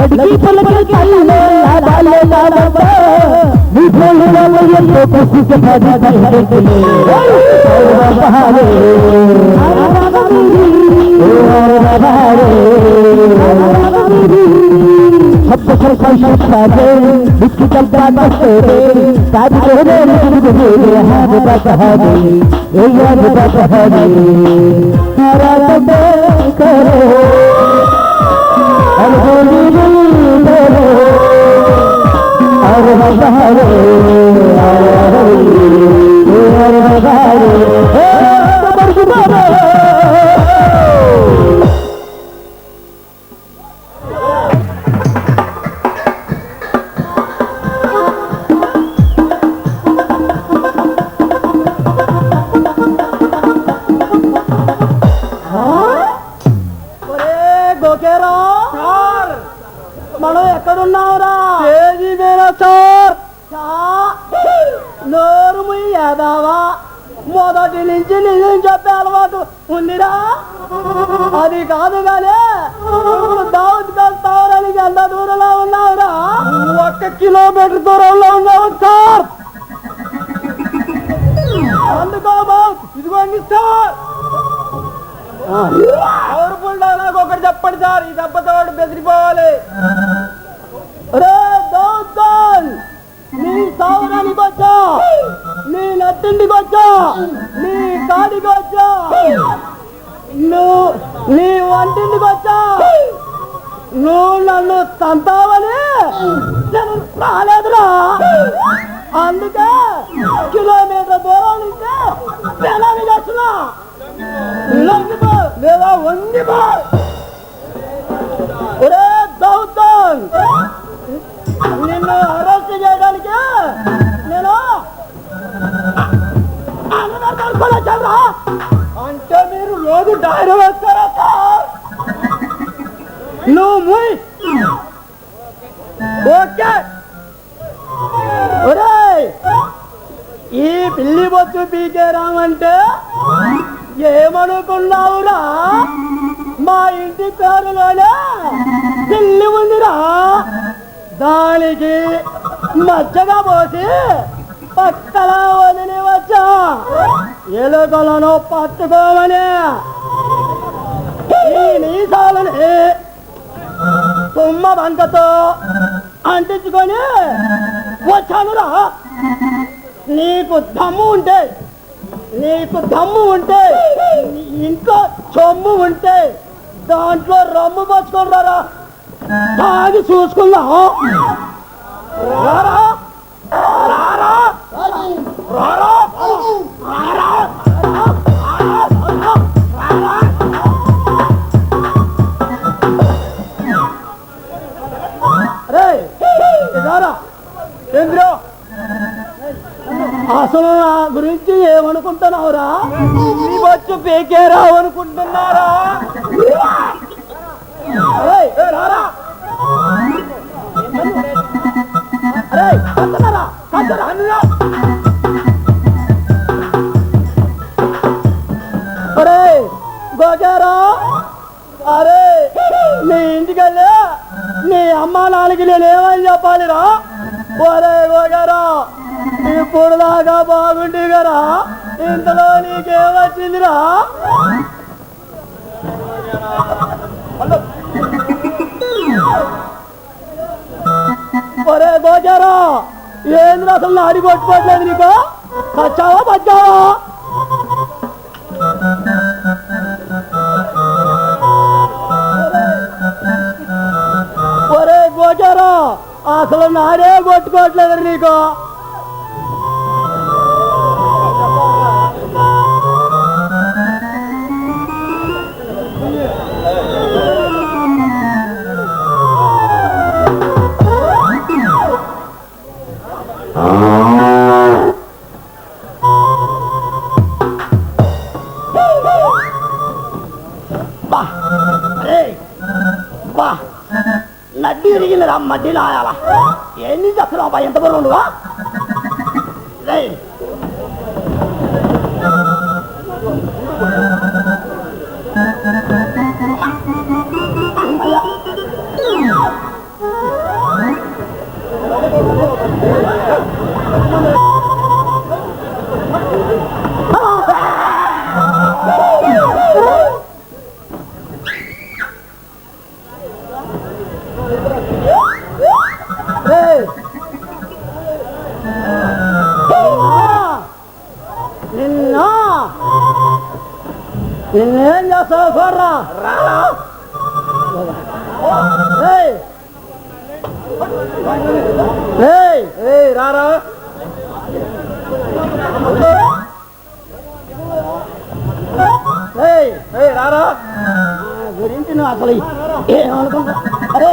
लड़की पलक మనం ఎక్కడున్నావురా? నోరు ముయ్యదావా, మొదటి నుంచి నిజం చెప్పే అలవాటు ఉందిరా. అది కాదు కానీ దావత్ కలుస్తావడానికి ఎంత దూరంలో ఉన్నావురా? 1 కిలోమీటర్ దూరంలో ఉన్నావు సార్. అందుకో ఇదిగోండి సార్. పవర్ఫుల్ డైలాగ్ ఒకటి చెప్పండి సార్. ఈ దెబ్బతో వాడు బెదిరిపోవాలి. నీ సౌరానికి వచ్చా, నీ నట్టింటికి వచ్చా, నీ కాడికి వచ్చా, నీ వంటింటికి వచ్చా, నువ్వు నన్ను తంతావని నేను రాలేదురా. అందుకే కిలోమీటర్ దూరం నుంచి పెనాన్ని చేస్తున్నా. లొంగిపో లేదా వంగిపో. ఒరే దౌతాన్, నిన్ను అరెస్ట్ చేయడానికి నేను వచ్చారా? అంటే మీరు రోజు డైరీ వేస్తారా సార్? నువ్వు ముయ్. ఓకే. ఒరే ఈ పిల్లి బొచ్చు పీకే రామంటే ఏమనుకున్నావురా? మా ఇంటి పేరులోనే పిల్లి ఉందిరా. దానికి మచ్చగా పోసి పక్కన వదిలి వచ్చా ఎలుకలను పట్టుకోమని. ఈ నీసాలని తుమ్మ బంకతో అంటించుకొని వచ్చానురా. నీకు దమ్ము ఉంటే, ఇంట్లో చొమ్ము ఉంటే దాంట్లో రమ్ము పచ్చుకుంటారా? తాగి చూసుకుందాం. అసలు నా గురించి ఏమనుకుంటున్నావురా? నీ వచ్చు పేకేరావు అనుకుంటున్నారా? అమ్మ నాన్నకి నేనేమని చెప్పాలిరా? ఒరే గోగారా, ఇప్పుడు దాకా బాగుంటే కదా, ఇంతలో నీకేమొచ్చిందిరా? ఒరే గోగారా, ఏంద్ర అసలు నాడి కొట్టుకోవట్లేదు నీకు? చచ్చావా బచ్చావా? ఒరే గోచారా, అసలు నాడే కొట్టుకోవట్లేదు నీకు. నడ్డి విరిగిందిరా, మడ్డీలో ఆయాలా. ఏంటి చేస్తున్నావు అబ్బా, ఎంత బరువు నువ్వా? నిన్నేం చేస్తావు చూడరా? రారా రారా గురించి నువ్వు అసలు ఏమనుకుంటా? అరే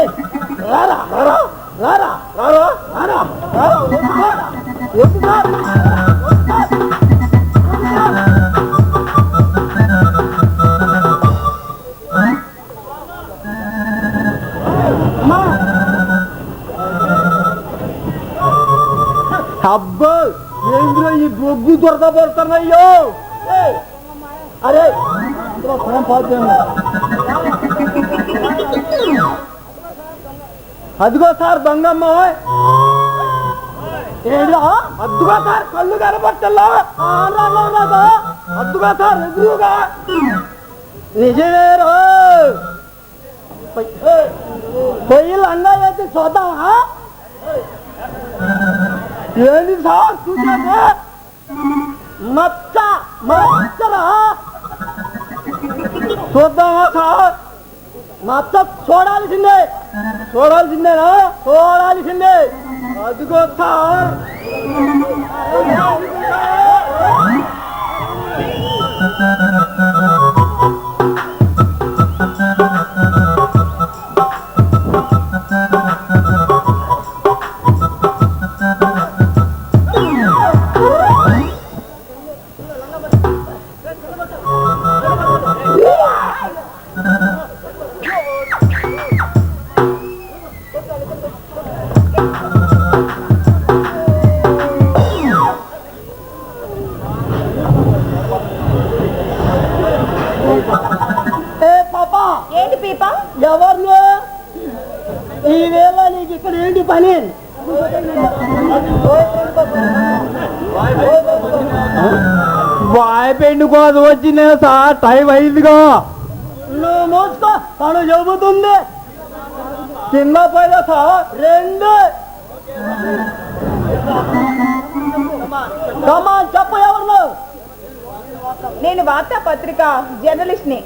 రారా రారా రారా రారా రారా అబ్బో, ఏంద్రో ఈ బొగ్గు దొరకబడుతున్నాయ్యో. అరే అదిగో సార్ దొంగమ్మ. ఏదో అద్దుగా సార్, కళ్ళు కనబట్టల్లా. అద్దుగా సార్ ఎదురుగా. నిజమేరో, పొయ్యిలు అంగా అయితే చూద్దామా? ఏంది సార్ చూసానే? మచ్చరా చూద్దామా సార్? మచ్చ చూడాల్సిందే. చూడాల్సిందేనా? చూడాల్సిందే. అదిగో సార్. ఎవరు ఈ వేళ నీకు ఇక్కడ ఏంటి పని? వాయిపెండు కోసం వచ్చిందే సార్, టైం అయిందిగా. నువ్వు మోసుకో, తను చెబుతుంది. కింద పైన సార్ రెండు. చెప్ప ఎవరు? నేను వార్తాపత్రిక జర్నలిస్ట్ ని.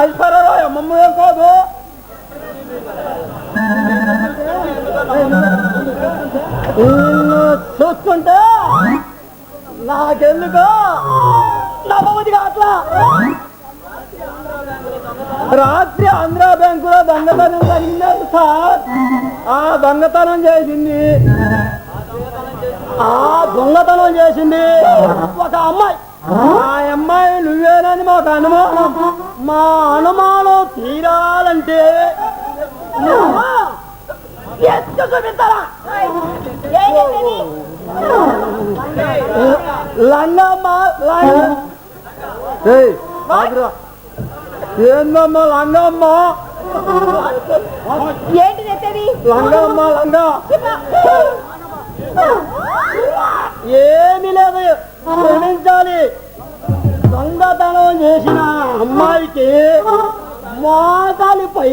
ఐశ్వర్యరావు అమ్మమ్మ ఏం కాదు. చూస్తుంటే నాకెందుకు నమ్మదిగా అట్లా. రాత్రి ఆంధ్రా బ్యాంకులో దొంగతనం జరిగింది సార్. ఆ దొంగతనం చేసింది ఒక అమ్మాయి. ఆ అమ్మాయి నువ్వేనని మాకు అనుమానం. మా అనుమానం తీరాలంటే చూపిస్తారా? లంగమ్మ ఏందమ్మా లంగమ్మ? ఏంటి తెచ్చేది? లంగమ్మ లంగ ఏమి లేదు, క్షమించాలి. దొంగతనం చేసిన అమ్మాయికి మోకాలిపై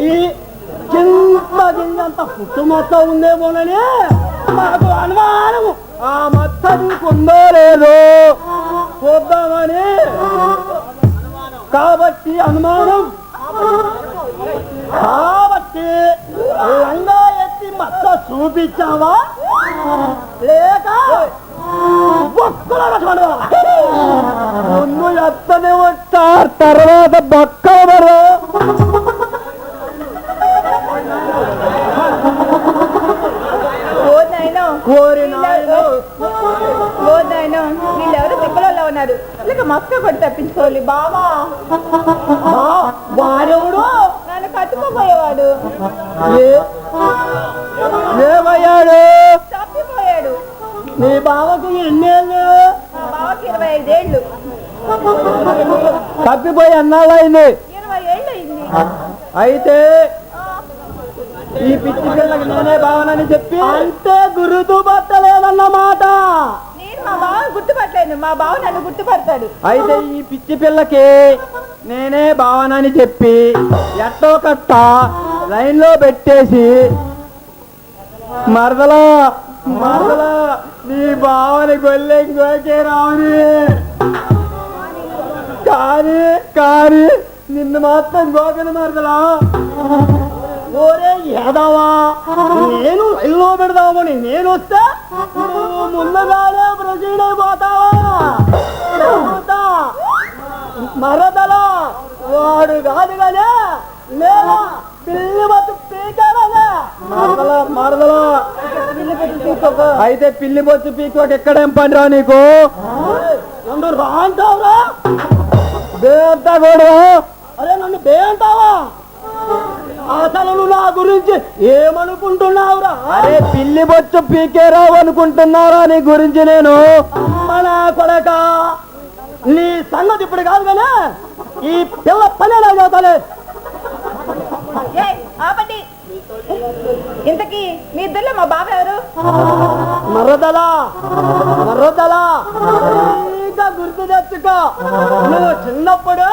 చింత గింజంత పుట్టు మొత్తం ఉందేమోనని మాకు అనుమానం. ఆ మచ్చ నీకుందో లేదో చూద్దామని. కాబట్టి అనుమానం కాబట్టి లంగా ఎత్తి మచ్చ చూపించావా లేక బొక్కలు ముందు ఎత్తనే వచ్చారు, తర్వాత బొక్కలు. వీళ్ళెవరు తిప్పలలో ఉన్నారు. లేక మస్క కొట్టి తప్పించుకోవాలి. బావా వాడెవడు? నన్ను కట్టుకోపోయేవాడు. ఏమయ్యాడు? తప్పిపోయాడు. నీ బావకు ఎన్నేళ్ళు? మా బావకి 25 ఏళ్ళు. తప్పిపోయి అన్నాళ్ళు అయింది. 20 ఏళ్ళు అయింది. అయితే ఈ పిచ్చి పిల్లకి నేనే భావనని చెప్పి అంటే గుర్తు పట్టలేదన్నమాట. నేను మా బావని గుర్తుపట్టలేను, మా బావ నన్ను గుర్తుపడతాడు. అయితే ఈ పిచ్చి పిల్లకి నేనే భావనని చెప్పి ఎట్టో కట్ట లైన్ లో పెట్టేసి మరదలా మరదలా నీ భావని గొల్లెంగోకే రావని కానీ కానీ నిన్ను మాత్రం గోకను మరదలా. ఓరే ఏదవా, నేను లైన్లో పెడదామని నేను వస్తే నువ్వు ముందుగానే ప్రొసీడ్ అయిపోతావా? మరదలా వాడు కాదు కానీ నేను పిల్లి బతు పీకానే. మరదలా మరదలా అయితే పిల్లి బొచ్చు పీకోక ఎక్కడేం పనిరా నీకు? నన్ను రా అంటావురా? బే అంటా కూడా. అరే నన్ను బే అంటావా? అసలు నువ్వు నా గురించి ఏమనుకుంటున్నావురా? అరే పిల్లి బొచ్చు పీకేరావు అనుకుంటున్నారా నీ గురించి నేను? మన కొడక నీ సంగతి ఇప్పుడు కాదు కానీ ఈ పిల్ల పనే నా చదువుతాలే. ఆపండి. ఇంతకీ మీ ఇద్దరులో మా బావ ఎవరు? మరదలా మరదలా ఇంకా గుర్తు తెచ్చుకో. నువ్వు చిన్నప్పుడు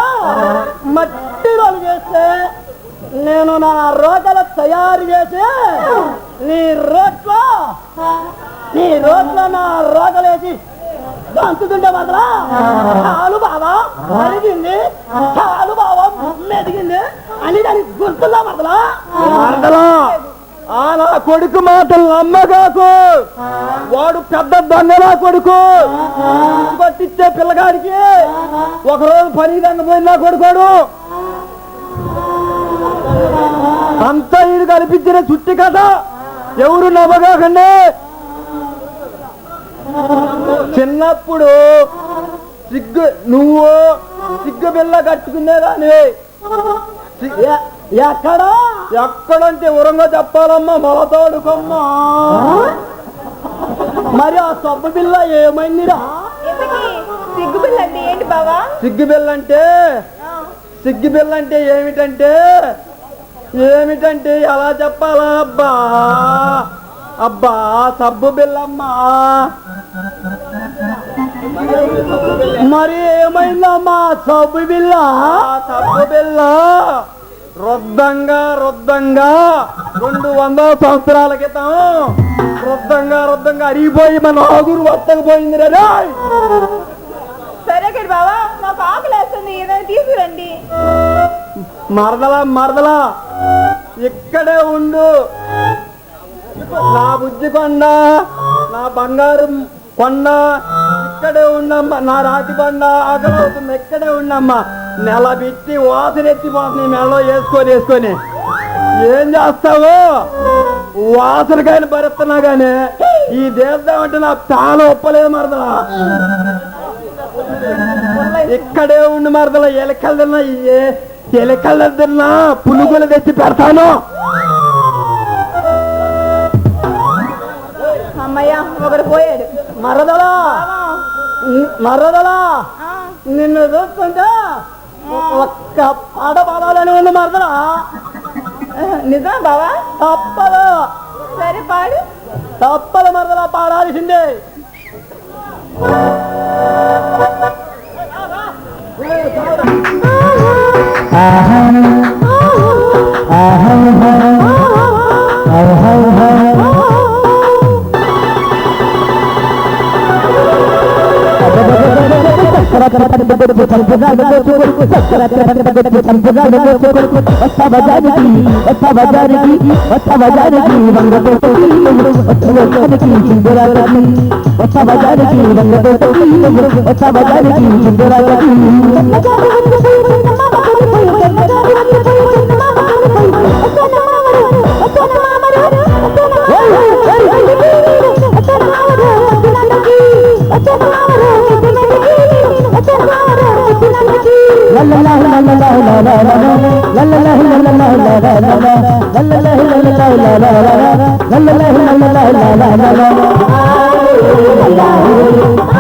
మట్టి రోలు చేస్తే నేను నా రోకలు తయారు చేసి నీ రోట్లో నా రోకలేసి దంచుతుంటే మాత్రం చాలు బావా అరిగింది, చాలు బావా మెదిగింది అని దానికి గుర్తుందా మరదలా? మరదలా ఆ నా కొడుకు మాటలు నమ్మగాకు. వాడు పెద్ద దొంగలా కొడుకు. పట్టించే పిల్లగాడికి ఒకరోజు పని దంగపోయినా కొడుకోడు. అంతా ఇది కనిపించిన చుట్టి కథ ఎవరు నమ్మగాకండి. చిన్నప్పుడు నువ్వు సిగ్గు బిల్ల కట్టుకునేదాన్ని. ఎక్కడంటే ఉరంగా చెప్పాలమ్మా మొలతోడుకమ్మా. మరి ఆ సబ్బు బిల్ల ఏమైందిరా? సిగ్గు బిల్ల అంటే ఏంటి బావా? సిగ్గు బిల్ల అంటే ఏమిటంటే ఎలా చెప్పాలా? అబ్బా అబ్బా సబ్బు బిల్లమ్మా. మరి ఏమైందమ్మా సబ్బు బిల్ల? సబ్బు బిల్ల రుద్దంగా 200 సంవత్సరాల క్రితం రుద్దంగా అరిగిపోయి మన ఆగురు వత్తకపోయింది రే. సరే కదా బావా, నాకు ఆకలి వేస్తుంది, ఏదైనా తీసుకురండి. మరదలా ఇక్కడే ఉండు. నా బుజ్జి కొండ, నా బంగారం కొండ ఇక్కడే ఉండమ్మా. నా రాతి కొండ ఆకలి అవుతుంది, ఇక్కడే ఉండమ్మా. నెల పెట్టి వాసన ఎత్తిపోతుంది మెడలో వేసుకొని. ఏం చేస్తావు? వాసనకాయలు భరిస్తున్నా కానీ ఈ దేశం అంటే నాకు చాలా ఒప్పలేదు మరదలా. ఇక్కడే ఉండి మరదలా. ఎలకలు తిన్నా పులుగులు తెచ్చి పెడతాను. అమ్మయ్యా ఒకరు పోయాడు. మరదలా నిన్ను చూస్తుంటే ఒక్క పాట పాడాలని ఉంది మరదలా. నిజమా బావా? తప్పదు. సరే పాడు. తప్పదు మరదలా, పాడాల్సిందే. la